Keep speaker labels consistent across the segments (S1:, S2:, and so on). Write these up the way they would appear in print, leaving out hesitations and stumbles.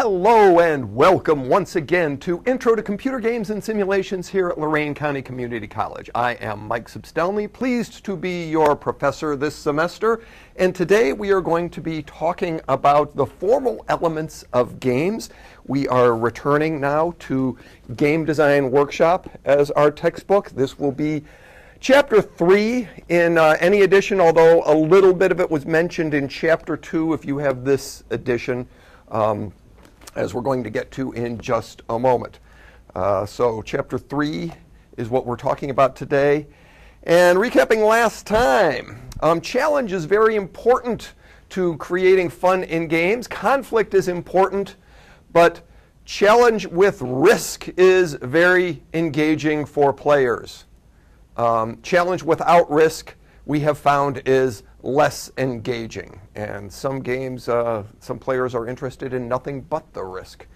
S1: Hello and welcome once again to Intro to Computer Games and Simulations here at Lorain County Community College. I am Mike Substelny, pleased to be your professor this semester, and today we are going to be talking about the formal elements of games. We are returning now to Game Design Workshop as our textbook. This will be Chapter 3 in any edition, although a little bit of it was mentioned in Chapter 2 if you have this edition. As we're going to get to in just a moment. So Chapter 3 is what we're talking about today. And recapping last time, challenge is very important to creating fun in games. Conflict is important, but challenge with risk is very engaging for players. Challenge without risk, we have found, is less engaging. And some games, some players are interested in nothing but the risk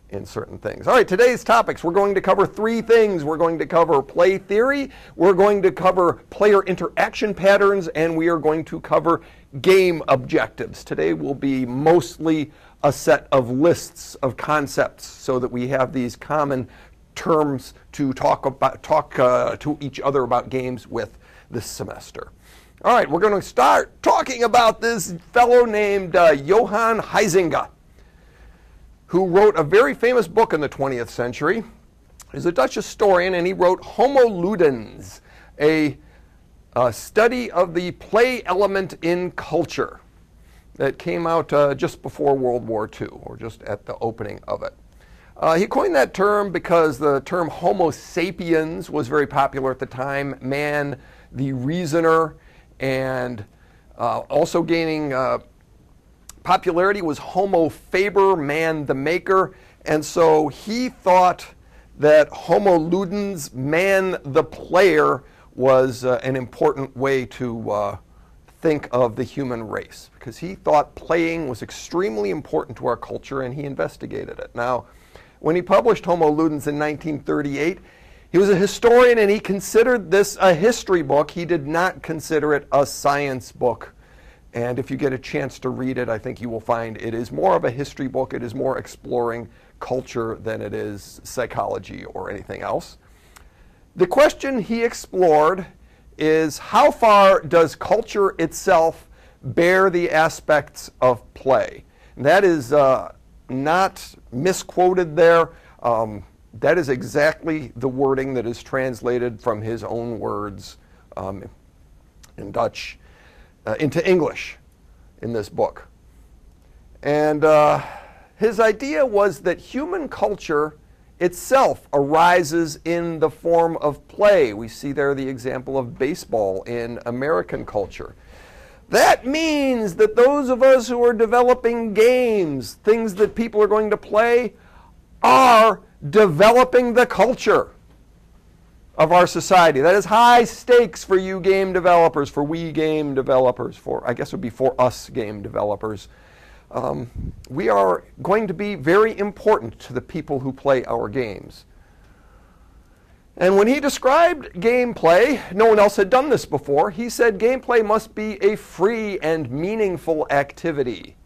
S1: in certain things. All right, today's topics, we're going to cover three things. We're going to cover play theory, we're going to cover player interaction patterns, and we are going to cover game objectives. Today will be mostly a set of lists of concepts so that we have these common terms to talk to each other about games with this semester. All right, we're going to start talking about this fellow named Johan Huizinga, who wrote a very famous book in the 20th century. He's a Dutch historian, and he wrote Homo Ludens, a study of the play element in culture that came out just before World War II, or just at the opening of it. He coined that term because the term Homo sapiens was very popular at the time, man the reasoner. And also gaining popularity was Homo faber, man the maker. And so he thought that Homo ludens, man the player, was an important way to think of the human race, because he thought playing was extremely important to our culture, and he investigated it. Now, when he published Homo Ludens in 1938, he was a historian, and he considered this a history book. He did not consider it a science book. And if you get a chance to read it, I think you will find it is more of a history book. It is more exploring culture than it is psychology or anything else. The question he explored is, how far does culture itself bear the aspects of play? And that is not misquoted there. That is exactly the wording that is translated from his own words in Dutch into English in this book. And his idea was that human culture itself arises in the form of play. We see there the example of baseball in American culture. That means that those of us who are developing games, things that people are going to play, are developing the culture of our society. That is high stakes for you game developers, for we game developers, for, I guess it would be for us game developers. We are going to be very important to the people who play our games. And when he described gameplay, no one else had done this before, he said gameplay must be a free and meaningful activity.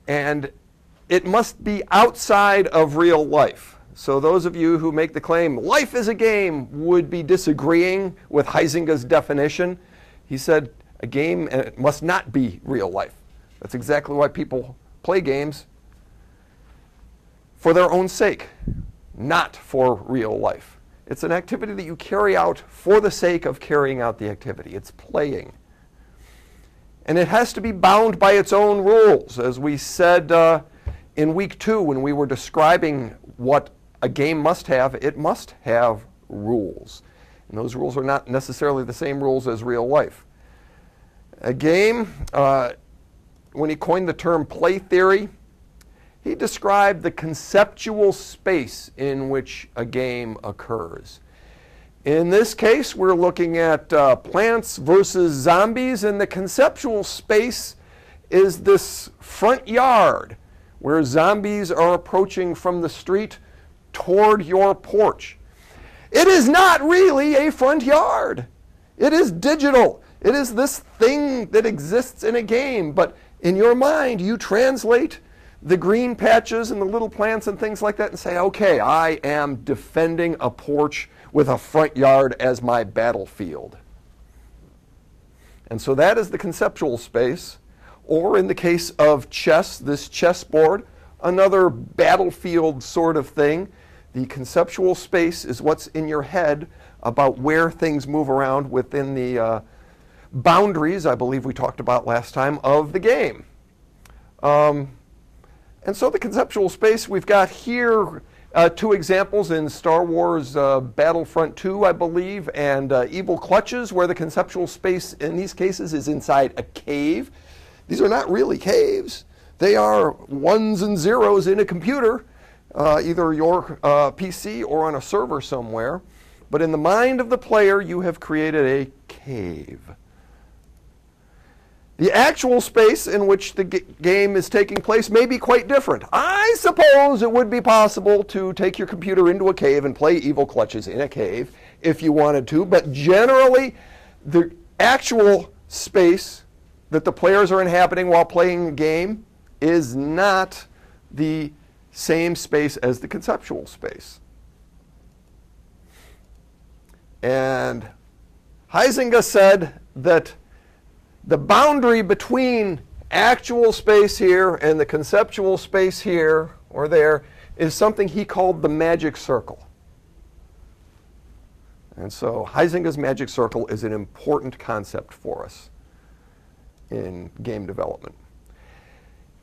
S1: And it must be outside of real life. So those of you who make the claim, life is a game, would be disagreeing with Huizinga's definition. He said a game must not be real life. That's exactly why people play games, for their own sake, not for real life. It's an activity that you carry out for the sake of carrying out the activity. It's playing. And it has to be bound by its own rules. As we said in week 2, when we were describing what a game must have, it must have rules. And those rules are not necessarily the same rules as real life. A game, when he coined the term play theory, he described the conceptual space in which a game occurs. In this case, we're looking at plants versus zombies, and the conceptual space is this front yard where zombies are approaching from the street toward your porch. It is not really a front yard. It is digital. It is this thing that exists in a game, but in your mind you translate the green patches and the little plants and things like that and say, okay, I am defending a porch with a front yard as my battlefield. And so that is the conceptual space. Or in the case of chess, this chessboard, another battlefield sort of thing. The conceptual space is what's in your head about where things move around within the boundaries, I believe we talked about last time, of the game. And so the conceptual space, we've got here two examples in Star Wars Battlefront 2, I believe, and Evil Clutches, where the conceptual space in these cases is inside a cave. These are not really caves. They are ones and zeros in a computer, either your PC or on a server somewhere. But in the mind of the player, you have created a cave. The actual space in which the game is taking place may be quite different. I suppose it would be possible to take your computer into a cave and play Evil Clutches in a cave if you wanted to, but generally the actual space that the players are inhabiting while playing the game is not the same space as the conceptual space. And Huizinga said that the boundary between actual space here and the conceptual space here or there is something he called the magic circle. And so Huizinga's magic circle is an important concept for us in game development.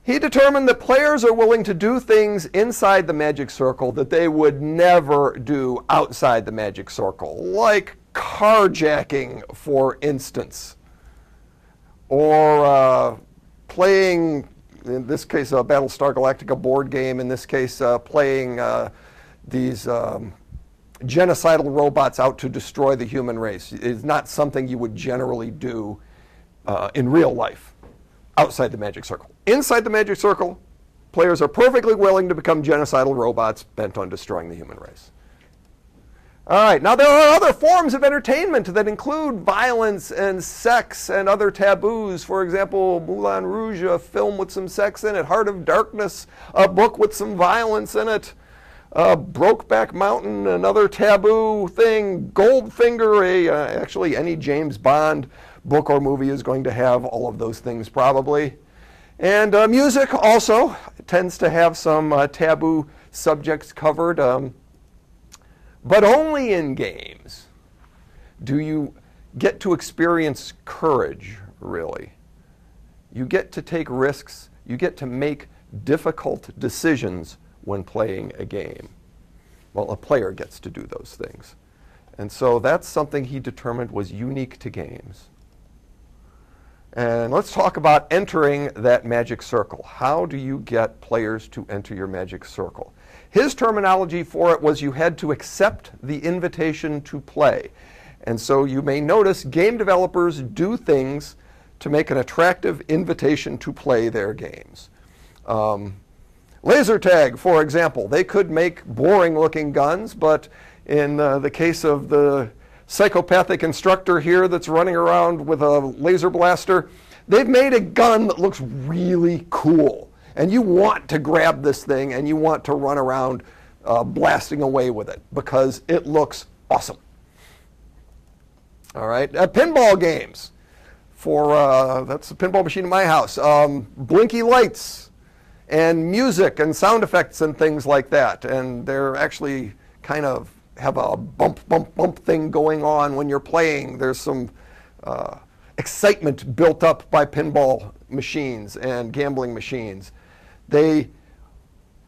S1: He determined that players are willing to do things inside the magic circle that they would never do outside the magic circle, like carjacking, for instance, or playing, in this case, a Battlestar Galactica board game, in this case, playing these genocidal robots out to destroy the human race. It's not something you would generally do in real life outside the magic circle. Inside the magic circle, players are perfectly willing to become genocidal robots bent on destroying the human race. All right, now there are other forms of entertainment that include violence and sex and other taboos. For example, Moulin Rouge, a film with some sex in it. Heart of Darkness, a book with some violence in it. Brokeback Mountain, another taboo thing. Goldfinger, actually any James Bond book or movie is going to have all of those things probably. And music also tends to have some taboo subjects covered. But only in games do you get to experience courage, really. You get to take risks. You get to make difficult decisions when playing a game. Well, a player gets to do those things. And so that's something he determined was unique to games. And let's talk about entering that magic circle. How do you get players to enter your magic circle? His terminology for it was you had to accept the invitation to play. And so you may notice game developers do things to make an attractive invitation to play their games. Laser tag, for example. They could make boring-looking guns, but in the case of the psychopathic instructor here that's running around with a laser blaster, they've made a gun that looks really cool. And you want to grab this thing and you want to run around blasting away with it because it looks awesome. All right, pinball games. That's the pinball machine in my house. Blinky lights and music and sound effects and things like that. And they're actually kind of have a bump, bump, bump thing going on when you're playing. There's some excitement built up by pinball machines and gambling machines. They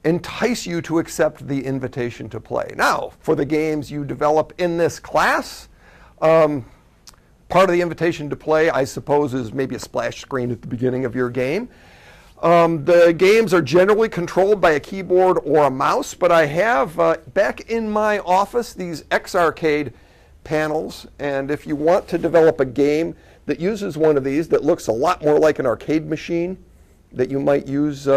S1: entice you to accept the invitation to play. Now, for the games you develop in this class, part of the invitation to play, I suppose, is maybe a splash screen at the beginning of your game. The games are generally controlled by a keyboard or a mouse, but I have back in my office these X-Arcade panels, and if you want to develop a game that uses one of these that looks a lot more like an arcade machine that you might use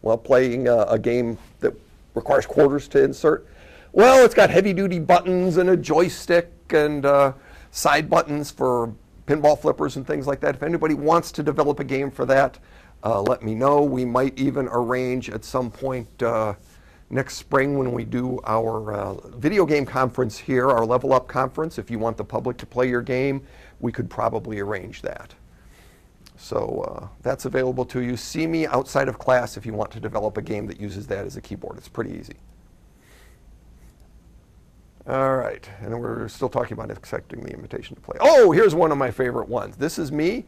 S1: while playing a game that requires quarters to insert, well, it's got heavy-duty buttons and a joystick and side buttons for pinball flippers and things like that. If anybody wants to develop a game for that, let me know. We might even arrange at some point next spring when we do our video game conference here, our Level Up conference. If you want the public to play your game, we could probably arrange that. So that's available to you. See me outside of class if you want to develop a game that uses that as a keyboard. It's pretty easy. All right, and we're still talking about accepting the invitation to play. Oh, here's one of my favorite ones. This is me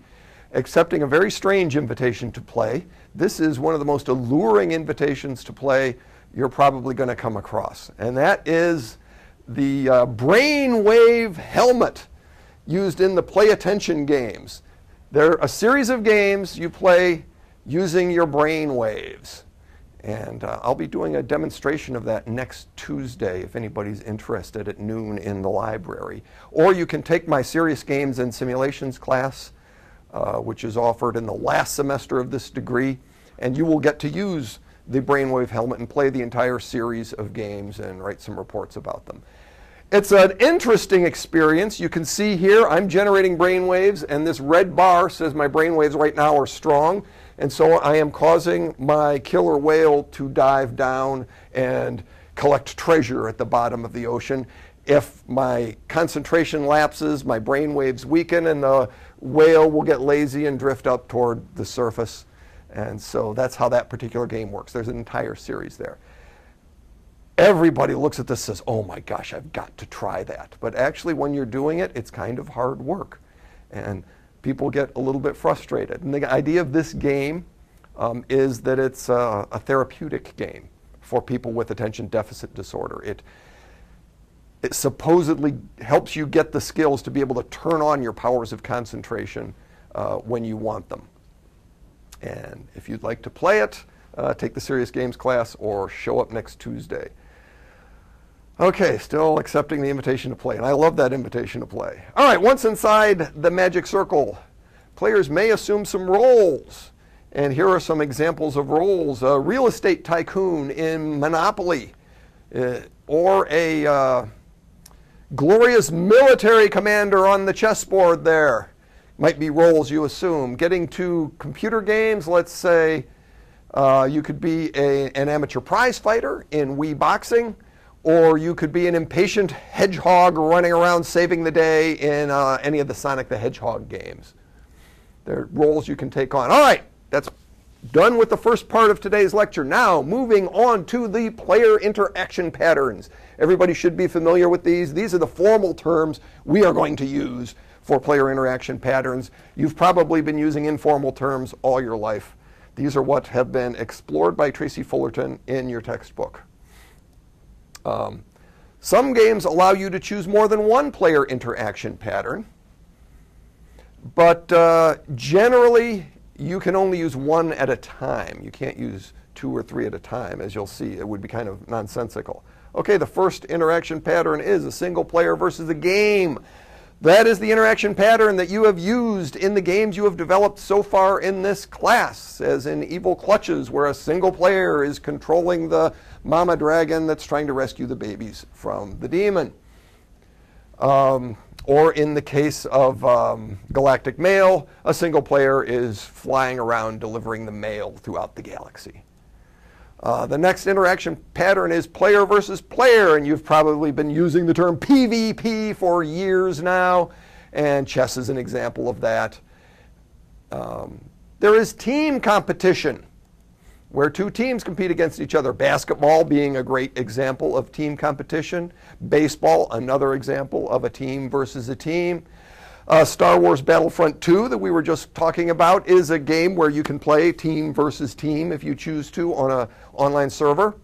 S1: accepting a very strange invitation to play. This is one of the most alluring invitations to play you're probably going to come across, and that is the brainwave helmet used in the Play Attention games. They're a series of games you play using your brain waves. And I'll be doing a demonstration of that next Tuesday if anybody's interested at noon in the library. Or you can take my Serious Games and Simulations class, which is offered in the last semester of this degree, and you will get to use the brainwave helmet and play the entire series of games and write some reports about them. It's an interesting experience. You can see here I'm generating brainwaves, and this red bar says my brainwaves right now are strong. And so I am causing my killer whale to dive down and collect treasure at the bottom of the ocean. If my concentration lapses, my brain waves weaken, and the whale will get lazy and drift up toward the surface. And so that's how that particular game works. There's an entire series there. Everybody looks at this and says, oh my gosh, I've got to try that. But actually, when you're doing it, it's kind of hard work. And people get a little bit frustrated. And the idea of this game is that it's a therapeutic game for people with attention deficit disorder. It supposedly helps you get the skills to be able to turn on your powers of concentration when you want them. And if you'd like to play it, take the Serious Games class or show up next Tuesday. Okay, still accepting the invitation to play, and I love that invitation to play. All right, once inside the magic circle, players may assume some roles. And here are some examples of roles. A real estate tycoon in Monopoly, or a glorious military commander on the chessboard there. Might be roles you assume. Getting to computer games, let's say you could be an amateur prize fighter in Wii Boxing, or you could be an impatient hedgehog running around saving the day in any of the Sonic the Hedgehog games. They're roles you can take on. All right, that's done with the first part of today's lecture. Now, moving on to the player interaction patterns. Everybody should be familiar with these. These are the formal terms we are going to use for player interaction patterns. You've probably been using informal terms all your life. These are what have been explored by Tracy Fullerton in your textbook. Some games allow you to choose more than one player interaction pattern, but generally you can only use one at a time. You can't use 2 or 3 at a time, as you'll see. It would be kind of nonsensical. Okay, the first interaction pattern is a single player versus a game. That is the interaction pattern that you have used in the games you have developed so far in this class, as in Evil Clutches, where a single player is controlling the mama dragon that's trying to rescue the babies from the demon. Or in the case of Galactic Mail, a single player is flying around delivering the mail throughout the galaxy. The next interaction pattern is player versus player, and you've probably been using the term PvP for years now, and chess is an example of that. There is team competition, where 2 teams compete against each other. Basketball being a great example of team competition. Baseball, another example of a team versus a team. Star Wars Battlefront 2 that we were just talking about is a game where you can play team versus team if you choose to on an online server.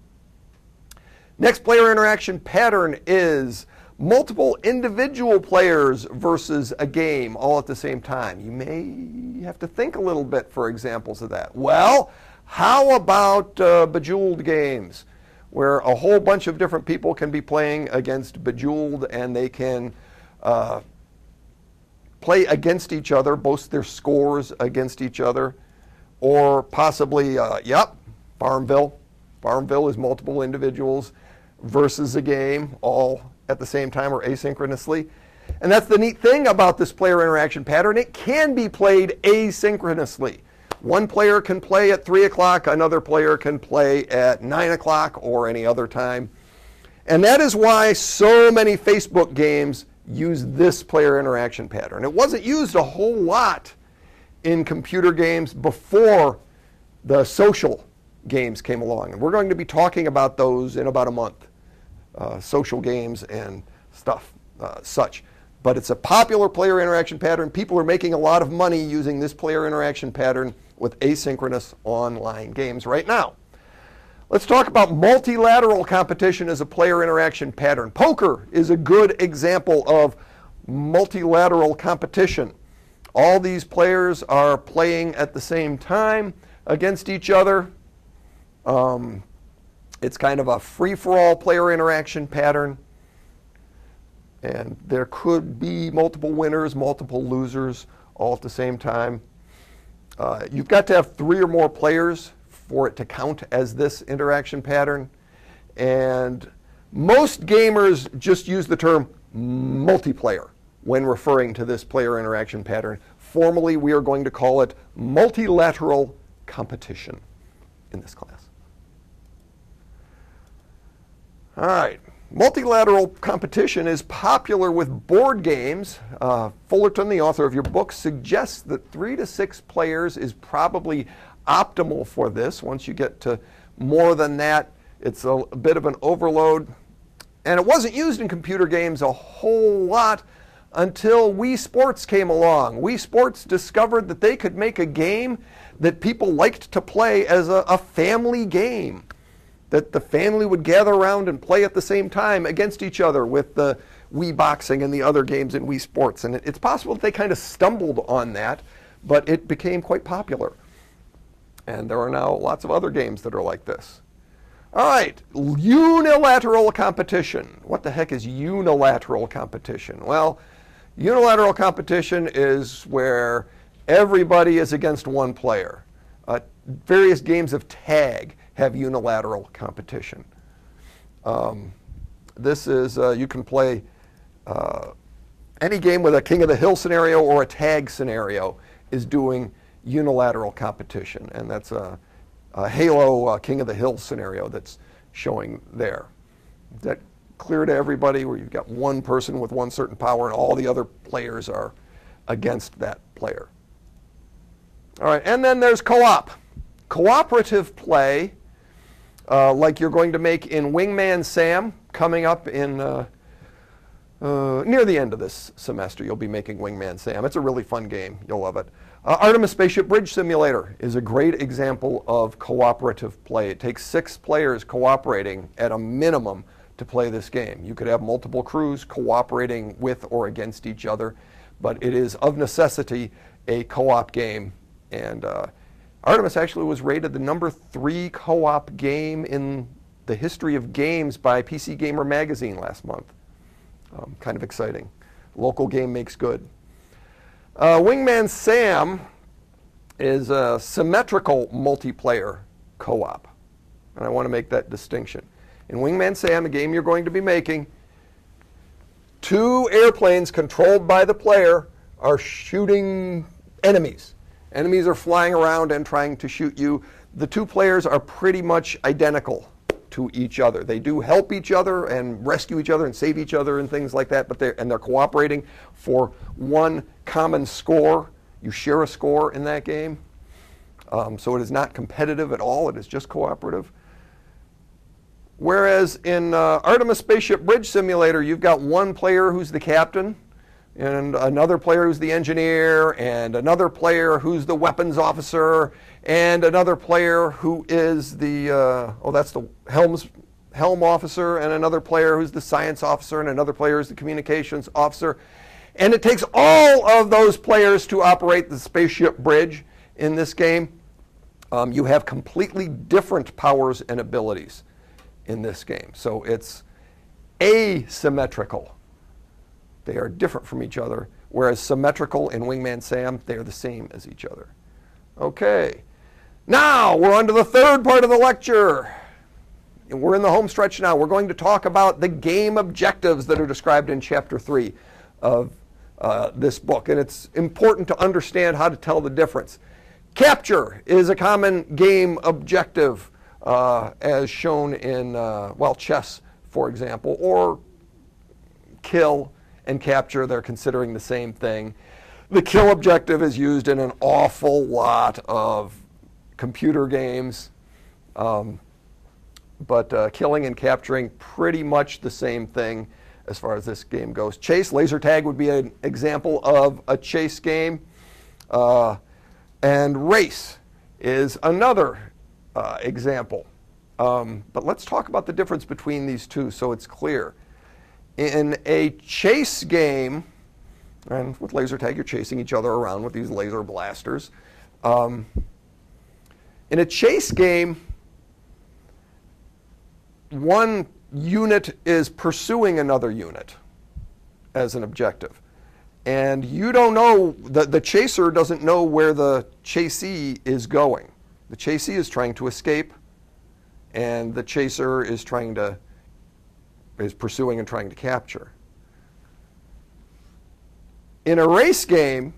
S1: Next player interaction pattern is multiple individual players versus a game all at the same time. You may have to think a little bit for examples of that. Well, how about Bejeweled games, where a whole bunch of different people can be playing against Bejeweled, and they can play against each other, boast their scores against each other, or possibly, Farmville. Farmville is multiple individuals versus a game, all at the same time or asynchronously. And that's the neat thing about this player interaction pattern. It can be played asynchronously. One player can play at 3 o'clock, another player can play at 9 o'clock or any other time. And that is why so many Facebook games use this player interaction pattern. It wasn't used a whole lot in computer games before the social games came along. And we're going to be talking about those in about a month, social games and stuff such. But it's a popular player interaction pattern. People are making a lot of money using this player interaction pattern with asynchronous online games right now. Let's talk about multilateral competition as a player interaction pattern. Poker is a good example of multilateral competition. All these players are playing at the same time against each other. It's kind of a free-for-all player interaction pattern. And there could be multiple winners, multiple losers, all at the same time. You've got to have 3 or more players for it to count as this interaction pattern. And most gamers just use the term multiplayer when referring to this player interaction pattern. Formally, we are going to call it multilateral competition in this class. All right. Multilateral competition is popular with board games. Fullerton, the author of your book, suggests that 3 to 6 players is probably optimal for this. Once you get to more than that, it's a bit of an overload. And it wasn't used in computer games a whole lot until Wii Sports came along. Wii Sports discovered that they could make a game that people liked to play as a family game, that the family would gather around and play at the same time against each other with the Wii Boxing and the other games in Wii Sports. And it's possible that they kind of stumbled on that, but it became quite popular. And there are now lots of other games that are like this. All right, unilateral competition. What the heck is unilateral competition? Well, unilateral competition is where everybody is against one player. Various games of tag have unilateral competition. This is, you can play any game with a King of the Hill scenario or a tag scenario is doing unilateral competition. And that's a Halo King of the Hill scenario that's showing there. Is that clear to everybody, where you've got one person with one certain power and all the other players are against that player? All right, and then there's co-op. Cooperative play, like you're going to make in Wingman Sam, coming up in near the end of this semester. You'll be making Wingman Sam. It's a really fun game. You'll love it. Artemis Spaceship Bridge Simulator is a great example of cooperative play. It takes 6 players cooperating at a minimum to play this game. You could have multiple crews cooperating with or against each other, but it is of necessity a co-op game. And Artemis actually was rated the #3 co-op game in the history of games by PC Gamer magazine last month. Kind of exciting. Local game makes good. Wingman Sam is a symmetrical multiplayer co-op. And I want to make that distinction. In Wingman Sam, the game you're going to be making, 2 airplanes controlled by the player are shooting enemies. Enemies are flying around and trying to shoot you. The 2 players are pretty much identical to each other. They do help each other and rescue each other and save each other and things like that, but they're cooperating for one common score. You share a score in that game. So it is not competitive at all. It is just cooperative. Whereas in Artemis Spaceship Bridge Simulator, you've got one player who's the captain, and another player who's the engineer, and another player who's the weapons officer, and another player who is the, that's the helm officer, and another player who's the science officer, and another player who's the communications officer. And it takes all of those players to operate the spaceship bridge in this game. You have completely different powers and abilities in this game. So it's asymmetrical. They are different from each other, whereas symmetrical in Wingman Sam, they are the same as each other. Okay, now we're on to the 3rd part of the lecture. We're in the home stretch now. We're going to talk about the game objectives that are described in Chapter 3 of this book. And it's important to understand how to tell the difference. Capture is a common game objective, as shown in, well, chess, for example, or kill and capture. They're considering the same thing. The kill objective is used in an awful lot of computer games, but killing and capturing, pretty much the same thing as far as this game goes. Chase, laser tag would be an example of a chase game. And race is another example. But let's talk about the difference between these two so it's clear. In a chase game, and with laser tag you're chasing each other around with these laser blasters. In a chase game, one unit is pursuing another unit as an objective. And you don't know, the chaser doesn't know where the chasee is going. The chasee is trying to escape, and the chaser is pursuing and trying to capture. In a race game,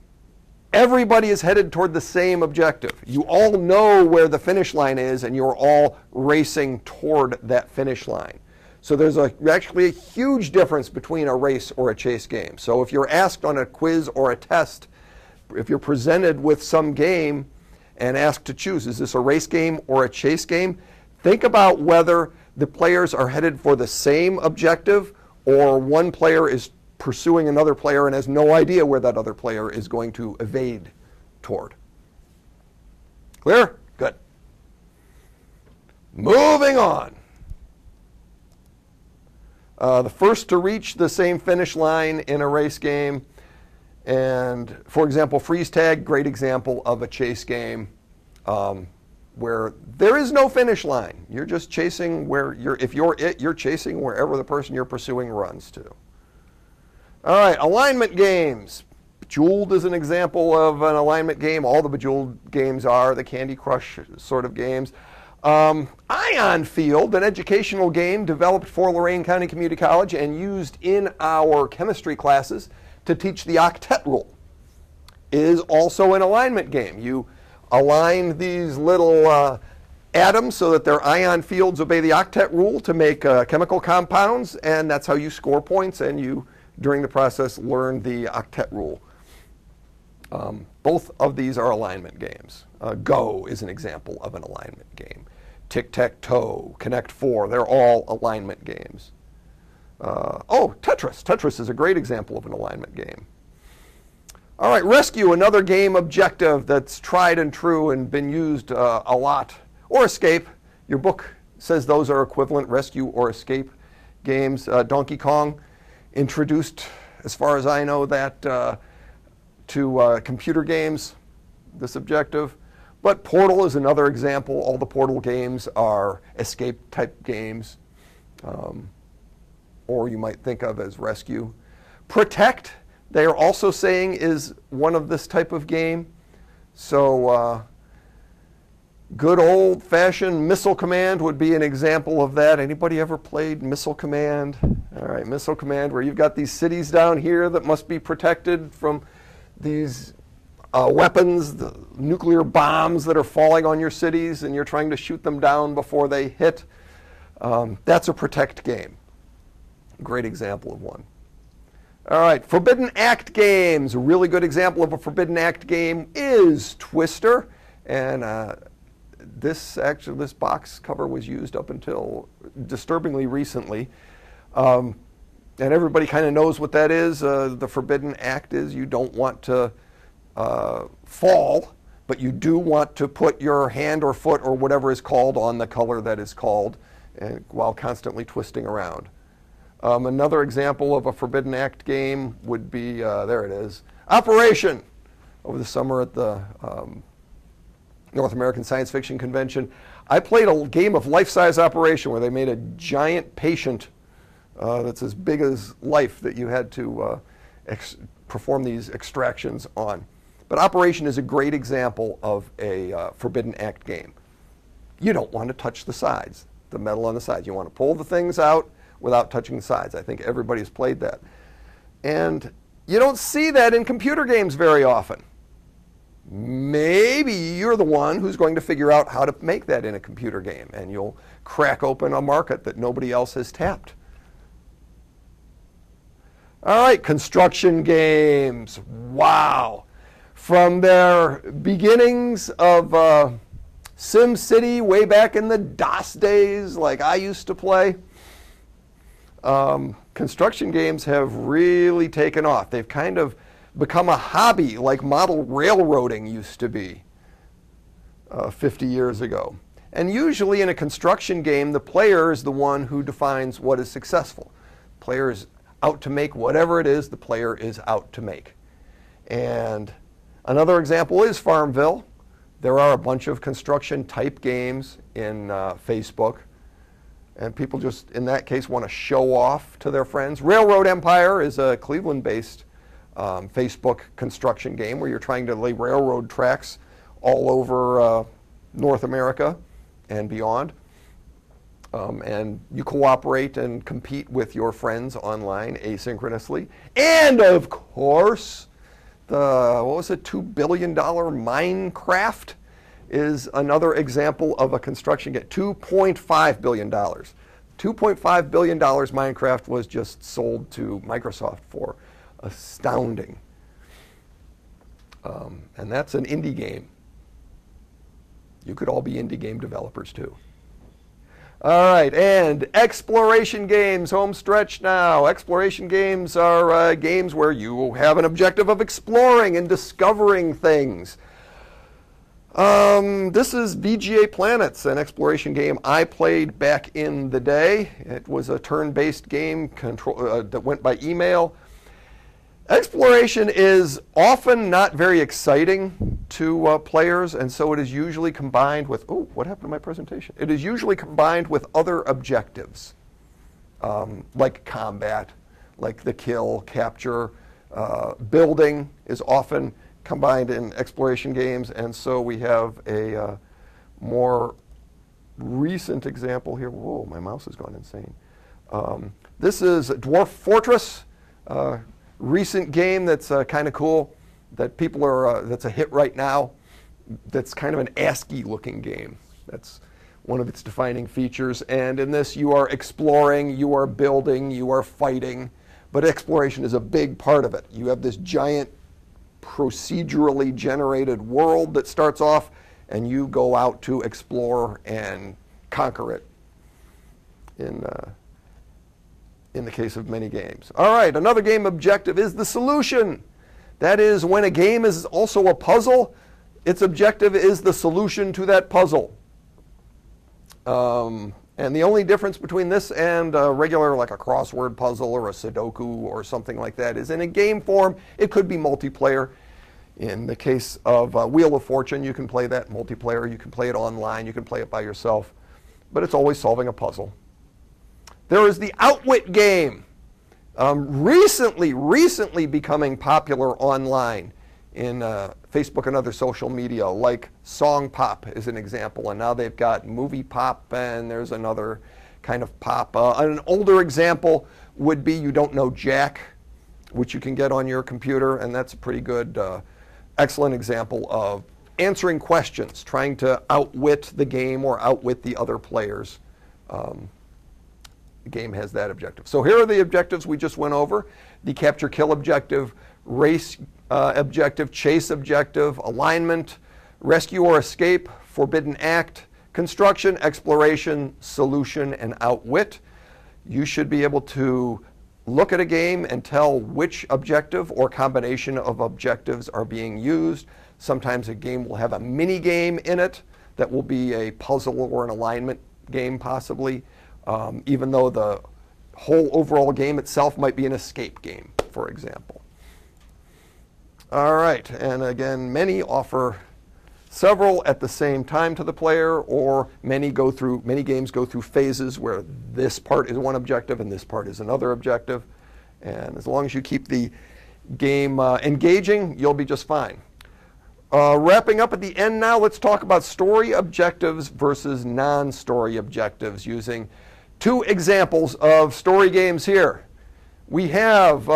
S1: everybody is headed toward the same objective. You all know where the finish line is, and you're all racing toward that finish line. So there's actually a huge difference between a race or a chase game. So if you're asked on a quiz or a test, if you're presented with some game and asked to choose, is this a race game or a chase game? Think about whether the players are headed for the same objective, or one player is pursuing another player and has no idea where that other player is going to evade toward. Clear? Good. Moving on. The first to reach the same finish line in a race game. And for example, freeze tag, great example of a chase game where there is no finish line. You're just chasing where you're chasing wherever the person you're pursuing runs to. All right, alignment games. Bejeweled is an example of an alignment game. All the Bejeweled games are the Candy Crush sort of games. Ion Field, an educational game developed for Lorain County Community College and used in our chemistry classes to teach the octet rule, is also an alignment game. You align these little atoms so that their ion fields obey the octet rule to make chemical compounds, and that's how you score points, and you, during the process, learn the octet rule. Both of these are alignment games. Go is an example of an alignment game. Tic-tac-toe, Connect 4, they're all alignment games. Oh, Tetris. Tetris is a great example of an alignment game. All right, Rescue, another game objective that's tried and true and been used a lot. Or Escape. Your book says those are equivalent, Rescue or Escape games. Donkey Kong introduced, as far as I know, that to computer games, this objective. But Portal is another example. All the Portal games are escape-type games, or you might think of as Rescue. Protect, they are also saying, is one of this type of game. So good old-fashioned Missile Command would be an example of that. Anybody ever played Missile Command? All right, Missile Command, where you've got these cities down here that must be protected from these weapons, the nuclear bombs that are falling on your cities, and you're trying to shoot them down before they hit. That's a Protect game. Great example of one. All right, Forbidden Act games. A really good example of a Forbidden Act game is Twister. And this box cover was used up until disturbingly recently. And everybody kind of knows what that is. The Forbidden Act is you don't want to fall, but you do want to put your hand or foot or whatever is called on the color that is called, while constantly twisting around. Another example of a Forbidden Act game would be, there it is, Operation. Over the summer at the North American Science Fiction Convention, I played a game of life-size Operation where they made a giant patient that's as big as life that you had to perform these extractions on. But Operation is a great example of a Forbidden Act game. You don't want to touch the sides, the metal on the sides. You want to pull the things out without touching the sides. I think everybody's played that. And you don't see that in computer games very often. maybe you're the one who's going to figure out how to make that in a computer game, and you'll crack open a market that nobody else has tapped. All right, construction games. Wow. From their beginnings of Sim City way back in the DOS days, like I used to play, construction games have really taken off. They've kind of become a hobby like model railroading used to be 50 years ago. And usually in a construction game, the player is the one who defines what is successful. The player is out to make whatever it is the player is out to make. And another example is Farmville. There are a bunch of construction type games in Facebook. And people just, in that case, want to show off to their friends. Railroad Empire is a Cleveland-based Facebook construction game where you're trying to lay railroad tracks all over North America and beyond. And you cooperate and compete with your friends online asynchronously. And of course, the, what was it, $2 billion Minecraft is another example of a construction game. $2.5 billion. $2.5 billion Minecraft was just sold to Microsoft for astounding. And that's an indie game. You could all be indie game developers too. All right, and exploration games, home stretch now. Exploration games are games where you have an objective of exploring and discovering things. This is VGA Planets, an exploration game I played back in the day. It was a turn-based game that went by email. Exploration is often not very exciting to players, and so it is usually combined with, oh, what happened to my presentation? It is usually combined with other objectives, like combat, like the kill, capture, building is often combined in exploration games, and so we have a more recent example here. Whoa, my mouse has gone insane. This is Dwarf Fortress. Recent game that's kind of cool, that people are, that's a hit right now. That's kind of an ASCII-looking game. That's one of its defining features. And in this, you are exploring, you are building, you are fighting, but exploration is a big part of it. You have this giant procedurally generated world that starts off, and you go out to explore and conquer it in the case of many games. All right, another game objective is the solution. That is, when a game is also a puzzle, its objective is the solution to that puzzle. And the only difference between this and a regular, like a crossword puzzle or a Sudoku or something like that, is in a game form, it could be multiplayer. In the case of Wheel of Fortune, you can play that multiplayer. You can play it online. You can play it by yourself. But it's always solving a puzzle. There is the Outwit game, recently becoming popular online in Facebook and other social media, like Song Pop is an example. And now they've got Movie Pop, and there's another kind of pop. An older example would be You Don't Know Jack, which you can get on your computer, and that's a pretty good, excellent example of answering questions, trying to outwit the game or outwit the other players. The game has that objective. So here are the objectives we just went over. The capture-kill objective, race objective, chase objective, alignment, rescue or escape, forbidden act, construction, exploration, solution, and outwit. You should be able to look at a game and tell which objective or combination of objectives are being used. Sometimes a game will have a mini game in it that will be a puzzle or an alignment game possibly. Even though the whole overall game itself might be an escape game, for example. All right, and again, many offer several at the same time to the player, or many games go through phases where this part is one objective and this part is another objective. And as long as you keep the game engaging, you'll be just fine. Wrapping up at the end now, let's talk about story objectives versus non-story objectives using two examples of story games here. We have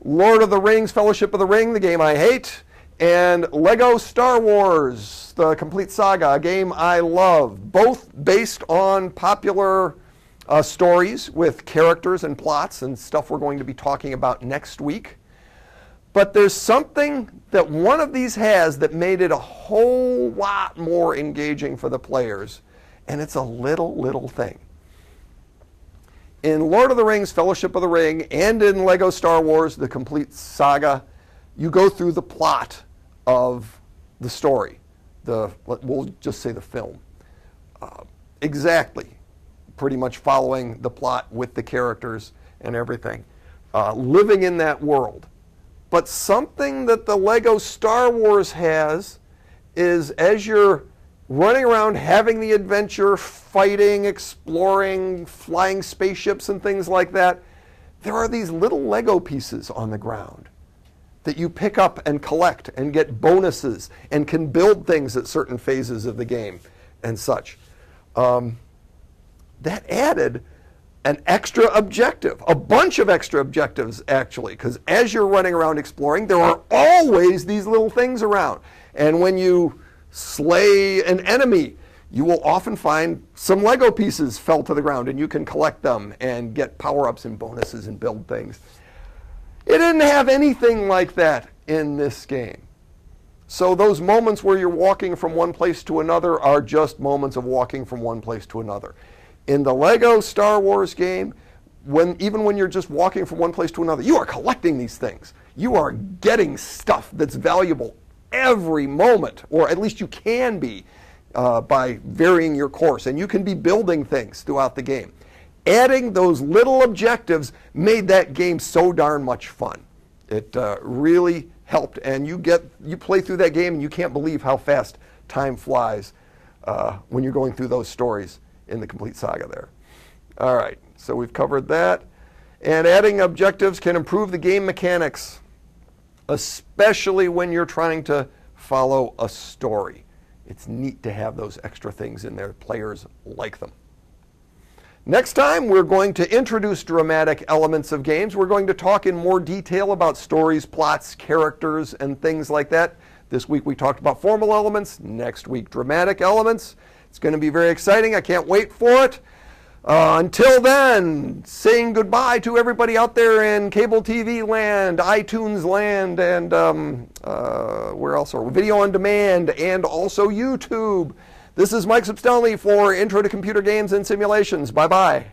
S1: Lord of the Rings, Fellowship of the Ring, the game I hate, and Lego Star Wars, the complete saga, a game I love, both based on popular stories with characters and plots and stuff we're going to be talking about next week. But there's something that one of these has that made it a whole lot more engaging for the players, and it's a little thing. In Lord of the Rings, Fellowship of the Ring, and in Lego Star Wars, the complete saga, you go through the plot of the story. We'll just say the film. Exactly. Pretty much following the plot with the characters and everything. Living in that world. But something that the Lego Star Wars has is as you're running around having the adventure, fighting, exploring, flying spaceships and things like that, there are these little Lego pieces on the ground that you pick up and collect and get bonuses and can build things at certain phases of the game and such. That added an extra objective, a bunch of extra objectives actually, because as you're running around exploring, there are always these little things around. And when you slay an enemy, you will often find some Lego pieces fell to the ground, and you can collect them and get power-ups and bonuses and build things. It didn't have anything like that in this game. So those moments where you're walking from one place to another are just moments of walking from one place to another. In the Lego Star Wars game, even when you're just walking from one place to another, you are collecting these things. You are getting stuff that's valuable every moment, or at least you can be by varying your course. And you can be building things throughout the game. Adding those little objectives made that game so darn much fun. It really helped, and you play through that game and you can't believe how fast time flies when you're going through those stories in the complete saga there. All right, so we've covered that. And adding objectives can improve the game mechanics, especially when you're trying to follow a story. It's neat to have those extra things in there. Players like them. Next time, we're going to introduce dramatic elements of games. We're going to talk in more detail about stories, plots, characters, and things like that. This week we talked about formal elements. Next week, dramatic elements. It's going to be very exciting. I can't wait for it. Until then, saying goodbye to everybody out there in cable TV land, iTunes land, and where else are we? Video on demand, and also YouTube. This is Mike Substelny for Intro to Computer Games and Simulations. Bye-bye.